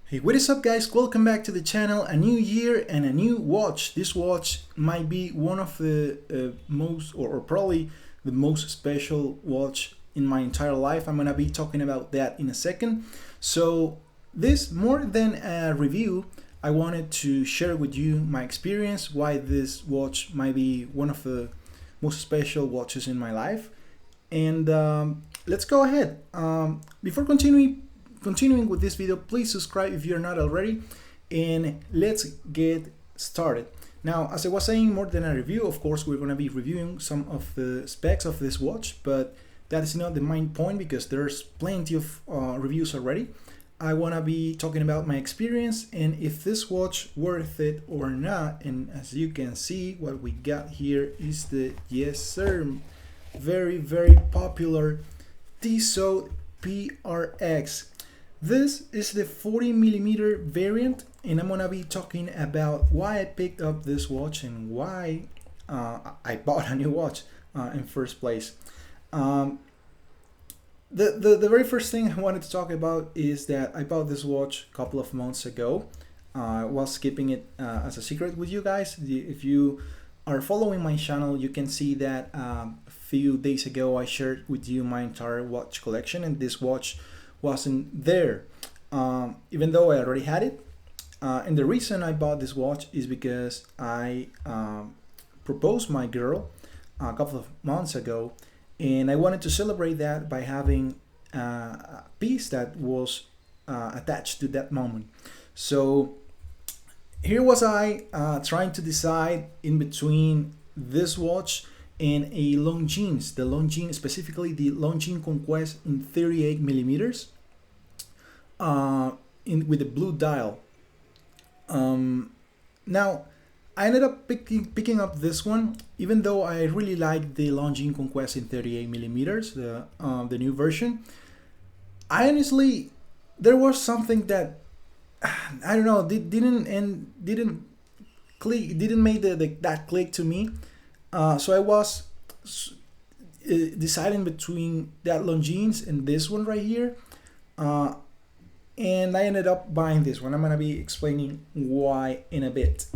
Hey, what is up guys? Welcome back to the channel. A new year and a new watch. This watch might be one of the most or probably the most special watch in my entire life. I'm gonna be talking about that in a second. So this, more than a review, I wanted to share with you my experience, why this watch might be one of the most special watches in my life. And let's go ahead. Before continuing with this video, please subscribe if you're not already, and let's get started. Now, as I was saying, more than a review, of course we're going to be reviewing some of the specs of this watch, but that is not the main point because there's plenty of reviews already. I want to be talking about my experience and if this watch worth it or not. And as you can see, what we got here is the, yes sir, very popular Tissot PRX. This is the 40mm variant, and I'm gonna be talking about why I picked up this watch and why I bought a new watch in first place. The very first thing I wanted to talk about is that I bought this watch a couple of months ago. I was keeping it as a secret with you guys. If you are following my channel, you can see that a few days ago I shared with you my entire watch collection, and this watch wasn't there, even though I already had it. And the reason I bought this watch is because I proposed my girl a couple of months ago, and I wanted to celebrate that by having a piece that was attached to that moment. So here was I trying to decide in between this watch and a Longines, the Longines, specifically the Longines Conquest in 38mm with the blue dial. Now I ended up picking up this one, even though I really like the Longines Conquest in 38mm, the new version. I honestly, there was something that I don't know, didn't make that click to me. So I was deciding between that Longines and this one right here, and I ended up buying this one. I'm gonna be explaining why in a bit.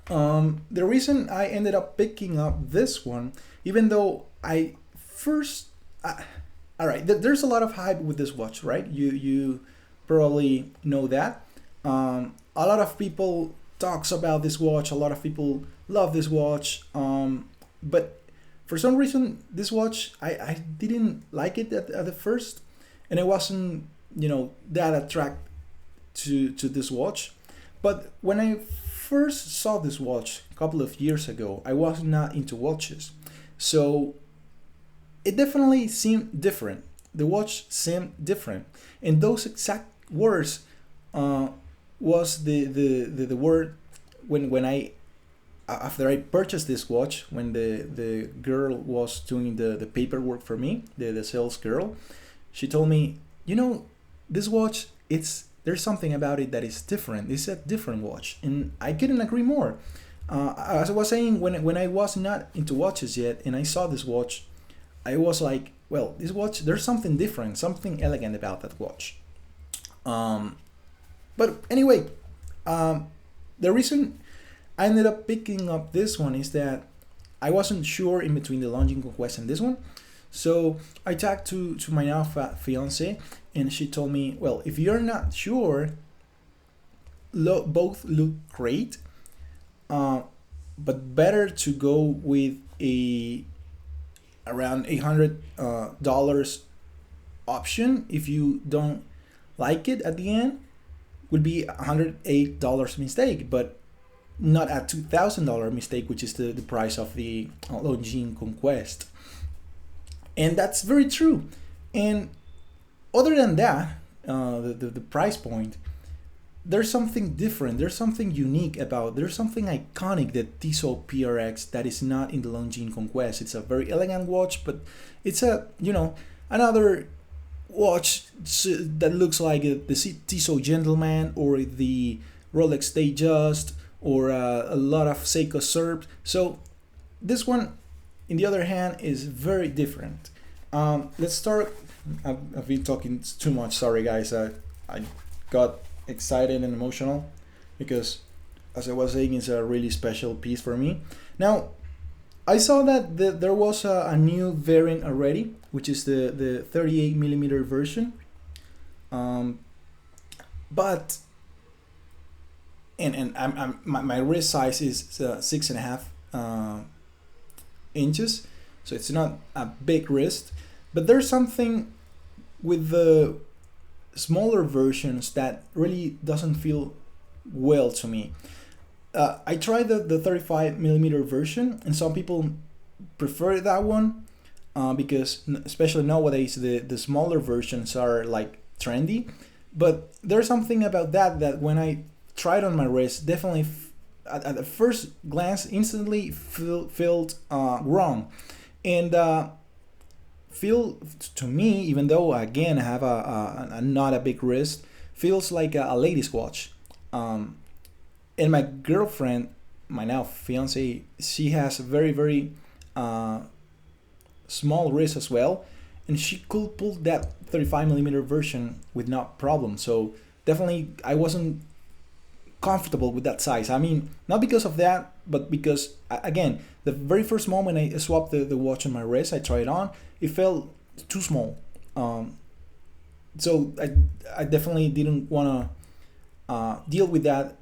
The reason I ended up picking up this one, even though I first, all right, there's a lot of hype with this watch, right? You probably know that. A lot of people talks about this watch. A lot of people love this watch, but for some reason this watch I didn't like it at the first, and I wasn't that attracted to this watch. But when I first saw this watch a couple of years ago, I was not into watches, so it definitely seemed different. The watch seemed different, and those exact words was the word when I, after I purchased this watch, when the girl was doing the paperwork for me, the sales girl, she told me, this watch, there's something about it that is different. It's a different watch, and I couldn't agree more. As I was saying, when I was not into watches yet, and I saw this watch, I was like, well, this watch, there's something different, something elegant about that watch. But anyway, the reason I ended up picking up this one is that I wasn't sure in between the Longines Conquest and this one. So I talked to my now fiance, and she told me, well, if you're not sure, both look great, but better to go with around $800 option. If you don't like it at the end, would be $108 mistake, but not a $2,000 mistake, which is the price of the Longines Conquest. And that's very true. And other than that, the price point, there's something different, there's something unique about, there's something iconic that Tissot PRX that is not in the Longines Conquest. It's a very elegant watch, but it's another watch that looks like the Tissot Gentleman or the Rolex Datejust or a lot of Seiko Serp. So this one, on the other hand, is very different. Let's start. I've been talking too much. Sorry, guys. I got excited and emotional because, as I was saying, it's a really special piece for me. Now, I saw that there was a new variant already, which is the 38 millimeter version. But my wrist size is 6.5 inches, so it's not a big wrist. But there's something with the smaller versions that really doesn't feel well to me. I tried the 35 millimeter version, and some people prefer that one because, especially nowadays, the smaller versions are like trendy. But there's something about that when I tried on my wrist, definitely at the first glance, instantly felt wrong, and feel to me, even though again I have a not a big wrist, feels like a lady's watch. And my girlfriend, my now fiance, she has a very small wrist as well, and she could pull that 35 millimeter version with no problem. So definitely I wasn't comfortable with that size. I mean, not because of that, but because again, the very first moment I swapped the watch on my wrist, I tried it on, it felt too small. So I definitely didn't want to deal with that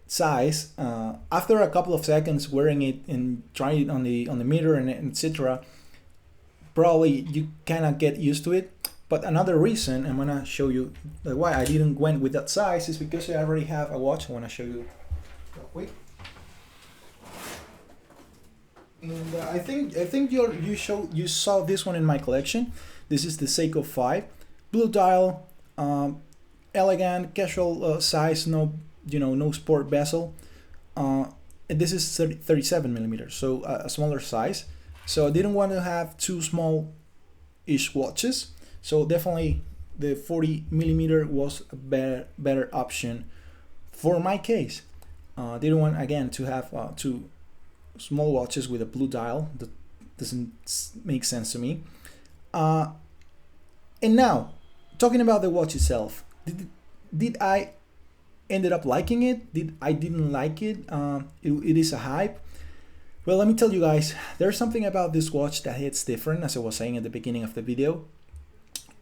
size. After a couple of seconds wearing it and trying it on the mirror and etc., probably you kind of get used to it. But another reason I'm gonna show you why I didn't went with that size is because I already have a watch. I want to show you real quick. And I think you saw this one in my collection. This is the Seiko 5, blue dial, elegant, casual size, no sport bezel. And this is 37 millimeters, so a smaller size. So I didn't want to have two small-ish watches. So definitely the 40 millimeter was a better option for my case. Didn't want again to have two small watches with a blue dial. That doesn't make sense to me. And now, talking about the watch itself, did I ended up liking it? I didn't like it? It is a hype. Well, let me tell you guys, there's something about this watch that hits different, as I was saying at the beginning of the video,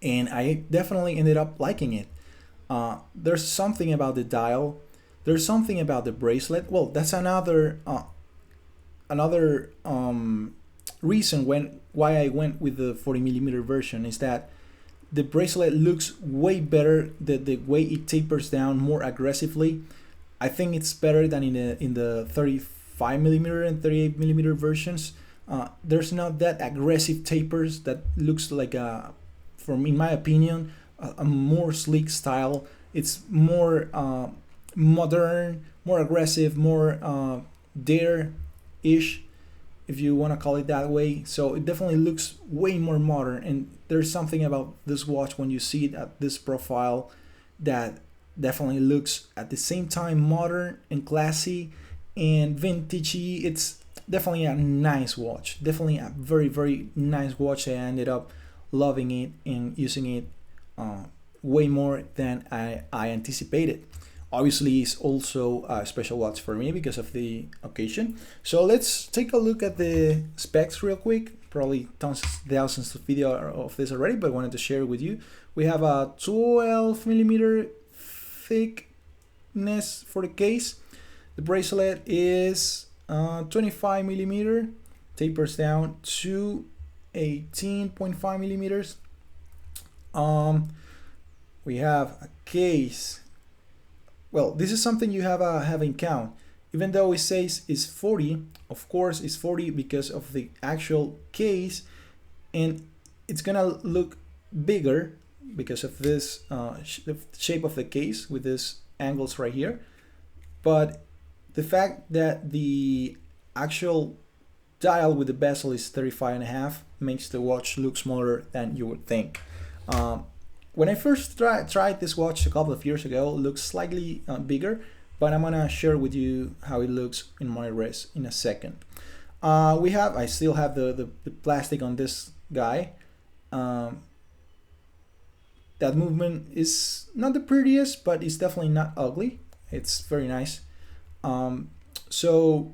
and I definitely ended up liking it. There's something about the dial. There's something about the bracelet. Well, that's another reason why I went with the 40 millimeter version is that the bracelet looks way better. The way it tapers down more aggressively, I think it's better than in the 35 millimeter and 38 millimeter versions. There's not that aggressive tapers that looks like in my opinion, a more sleek style. It's more modern, more aggressive, more dare-ish, if you want to call it that way. So it definitely looks way more modern, and there's something about this watch when you see it at this profile that definitely looks at the same time modern and classy and vintagey. It's definitely a nice watch, definitely a very nice watch. I ended up loving it and using it way more than I anticipated. Obviously, it's also a special watch for me because of the occasion. So let's take a look at the specs real quick. Probably thousands of video of this already, but I wanted to share it with you. We have a 12 millimeter thickness for the case. The bracelet is 25 millimeter, tapers down to 18.5 millimeters. We have a case. Well, this is something you have in count. Even though it says it's 40, of course it's 40 because of the actual case, and it's gonna look bigger because of this the shape of the case with these angles right here. But the fact that the actual dial with the bezel is 35.5 makes the watch look smaller than you would think. When I first tried this watch a couple of years ago, it looks slightly bigger, but I'm gonna share with you how it looks in my wrist in a second. I still have the plastic on this guy. that movement is not the prettiest, but it's definitely not ugly. It's very nice. So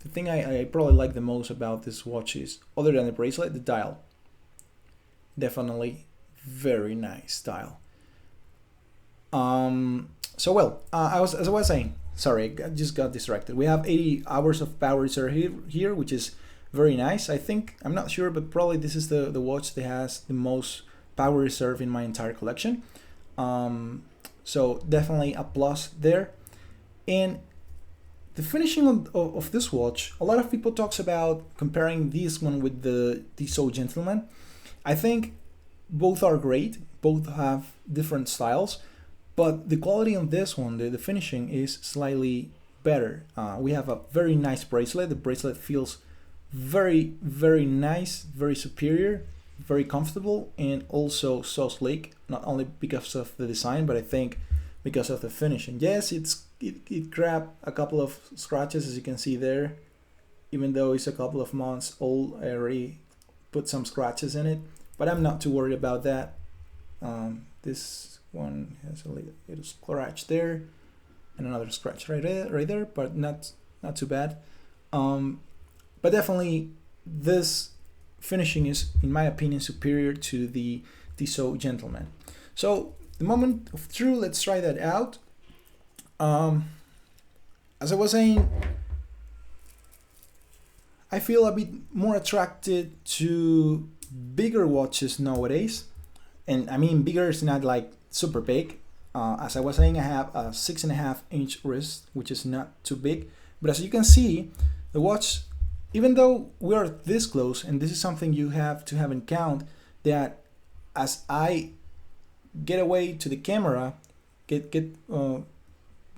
the thing I probably like the most about this watch is, other than the bracelet, the dial. Definitely very nice dial. So well, as I was saying, sorry, I just got distracted. We have 80 hours of power reserve here, which is very nice. I think, I'm not sure, but probably this is the watch that has the most power reserve in my entire collection. So definitely a plus there. And the finishing of this watch, a lot of people talks about comparing this one with the Tissot Gentleman. I think both are great, both have different styles, but the quality on this one, the finishing, is slightly better. We have a very nice bracelet. The bracelet feels very, very nice, very superior, very comfortable, and also so sleek, not only because of the design, but I think because of the finishing. Yes, it grabbed a couple of scratches, as you can see there. Even though it's a couple of months old, I already put some scratches in it, but I'm not too worried about that. This one has a little scratch there, and another scratch right there, but not too bad. But definitely this finishing is, in my opinion, superior to the Tissot Gentleman. So the moment of truth, let's try that out. As I was saying, I feel a bit more attracted to bigger watches nowadays. And I mean, bigger is not like super big. As I was saying, I have a 6.5-inch wrist, which is not too big. But as you can see, the watch, even though we are this close, and this is something you have to have in count, that as I get away to the camera,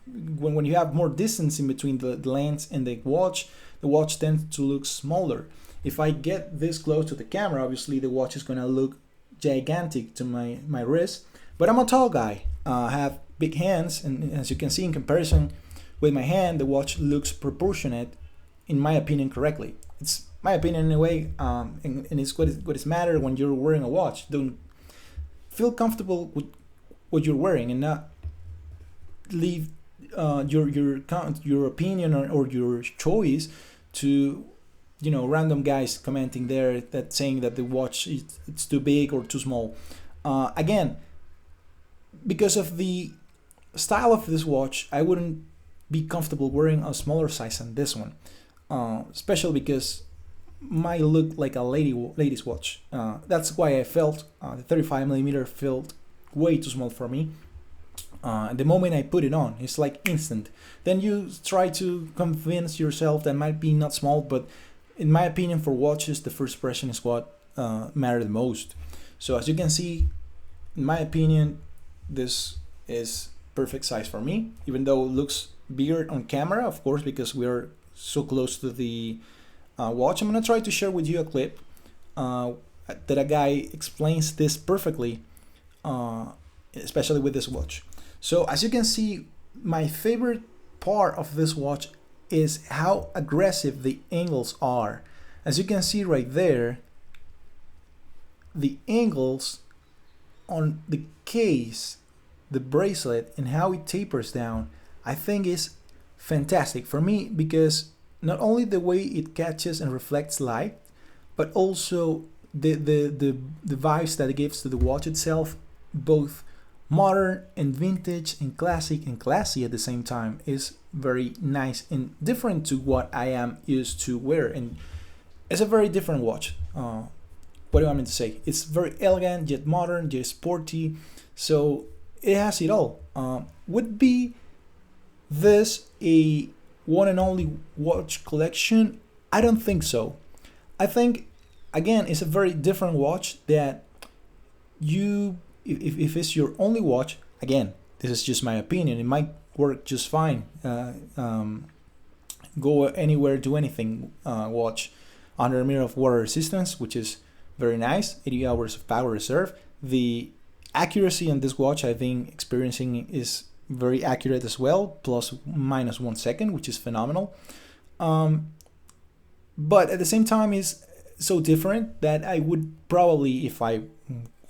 when you have more distance in between the lens and the watch tends to look smaller. If I get this close to the camera, obviously the watch is gonna look gigantic to my wrist. But I'm a tall guy. I have big hands, and as you can see, in comparison with my hand, the watch looks proportionate, in my opinion, correctly. It's my opinion anyway, and it's what is matter when you're wearing a watch. Don't feel comfortable with what you're wearing, and not leave your opinion or your choice to random guys commenting there that saying that the watch it's too big or too small. Again, because of the style of this watch, I wouldn't be comfortable wearing a smaller size than this one, especially because might look like a lady's watch. That's why I felt the 35mm felt way too small for me. The moment I put it on, it's like instant. Then you try to convince yourself that might be not small, but in my opinion, for watches, the first impression is what matters the most. So as you can see, in my opinion, this is perfect size for me, even though it looks bigger on camera, of course, because we are so close to the watch. I'm gonna try to share with you a clip that a guy explains this perfectly, especially with this watch. So as you can see, my favorite part of this watch is how aggressive the angles are. As you can see right there, the angles on the case, the bracelet, and how it tapers down, I think is fantastic for me, because not only the way it catches and reflects light, but also the vibes that it gives to the watch itself, both modern and vintage and classic and classy at the same time, is very nice and different to what I am used to wear. And it's a very different watch. What do you want me to say? It's very elegant, yet modern, yet sporty. So it has it all. Would be this a one and only watch collection? I don't think so. I think, again, it's a very different watch that you, if it's your only watch, again, this is just my opinion, it might work just fine. Go anywhere, do anything, watch under a mirror of water resistance, which is very nice, 80 hours of power reserve. The accuracy on this watch, I think experiencing is very accurate as well, plus minus 1 second, which is phenomenal. But at the same time, is so different that I would probably, if I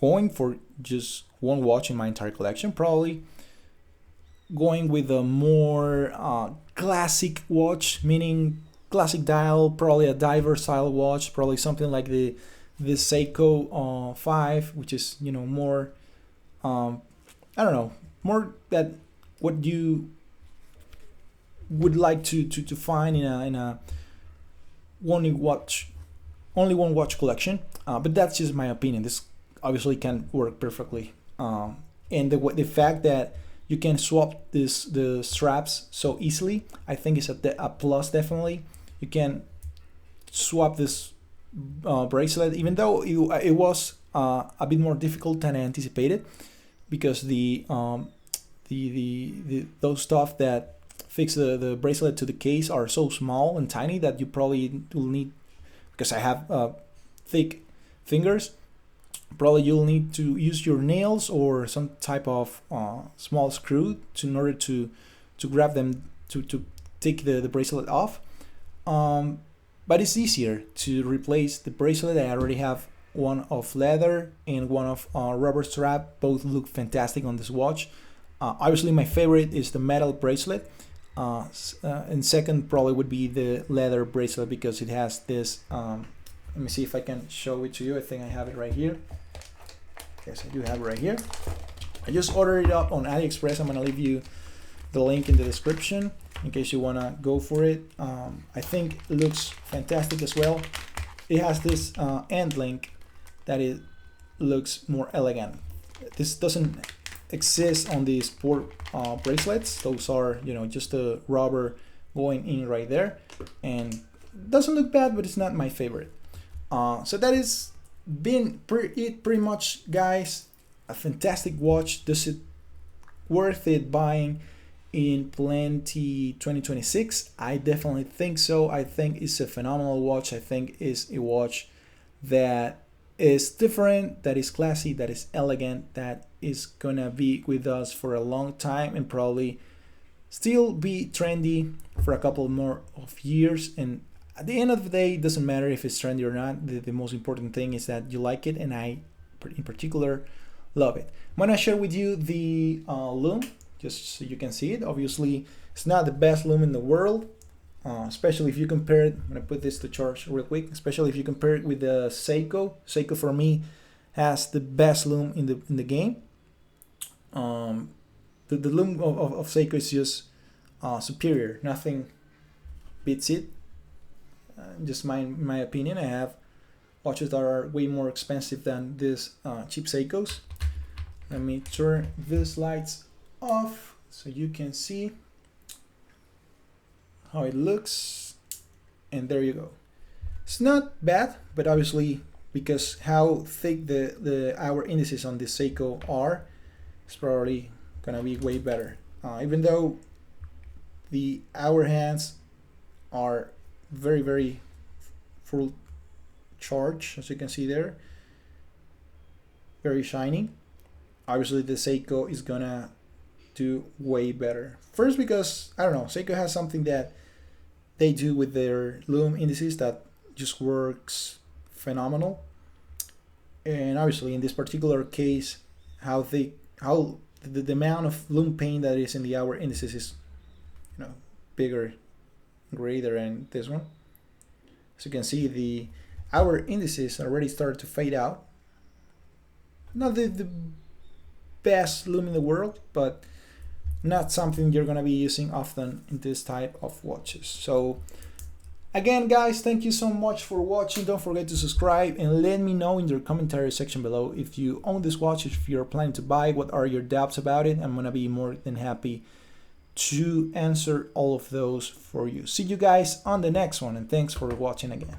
going for just one watch in my entire collection, probably going with a more classic watch, meaning classic dial, probably a diver style watch, probably something like the Seiko 5, which is, you know, more I don't know, more that what you would like to find in a only one watch collection. But that's just my opinion. This obviously can work perfectly, and the fact that you can swap the straps so easily, I think is a plus. Definitely, you can swap this bracelet, even though it was a bit more difficult than I anticipated, because those stuff that fix the bracelet to the case are so small and tiny that you probably will need, because I have thick fingers, probably you'll need to use your nails or some type of small screw in order to grab them to take the bracelet off. But it's easier to replace the bracelet. I already have one of leather and one of rubber strap. Both look fantastic on this watch. Obviously my favorite is the metal bracelet, and second probably would be the leather bracelet, because it has this let me see if I can show it to you. I think I have it right here. Yes, I do have it right here. I just ordered it up on AliExpress. I'm gonna leave you the link in the description in case you wanna go for it. I think it looks fantastic as well. It has this end link that it looks more elegant. This doesn't exist on the sport bracelets. Those are, you know, just a rubber going in right there, and doesn't look bad, but it's not my favorite. So that is been pretty much, guys. A fantastic watch. Does it worth it buying in 2026? I definitely think so. I think it's a phenomenal watch. I think it's a watch that is different, that is classy, that is elegant, that is gonna be with us for a long time and probably still be trendy for a couple more of years. And at the end of the day, it doesn't matter if it's trendy or not. The most important thing is that you like it, and I in particular love it. I'm gonna share with you the Lume, just so you can see it. Obviously it's not the best Lume in the world, especially if you compare it. I'm gonna put this to charge real quick. Especially if you compare it with the Seiko. Seiko for me has the best Lume in the game. The Lume of Seiko is just superior. Nothing beats it. Just my opinion. I have watches that are way more expensive than this cheap Seikos. Let me turn these lights off so you can see how it looks, and there you go. It's not bad, but obviously because how thick the hour indices on this Seiko are, it's probably gonna be way better. Even though the hour hands are very full charge, as you can see there, very shiny. Obviously the Seiko is gonna do way better. First because, I don't know, Seiko has something that they do with their Lume indices that just works phenomenal. And obviously in this particular case, how the amount of Lume paint that is in the hour indices is, you know, bigger, greater than this one. As you can see, the hour indices already started to fade out. Not the best Lume in the world, but not something you're gonna be using often in this type of watches. So again, guys, thank you so much for watching. Don't forget to subscribe and let me know in your commentary section below if you own this watch, if you're planning to buy, what are your doubts about it. I'm gonna be more than happy to answer all of those for you. See you guys on the next one, and thanks for watching again.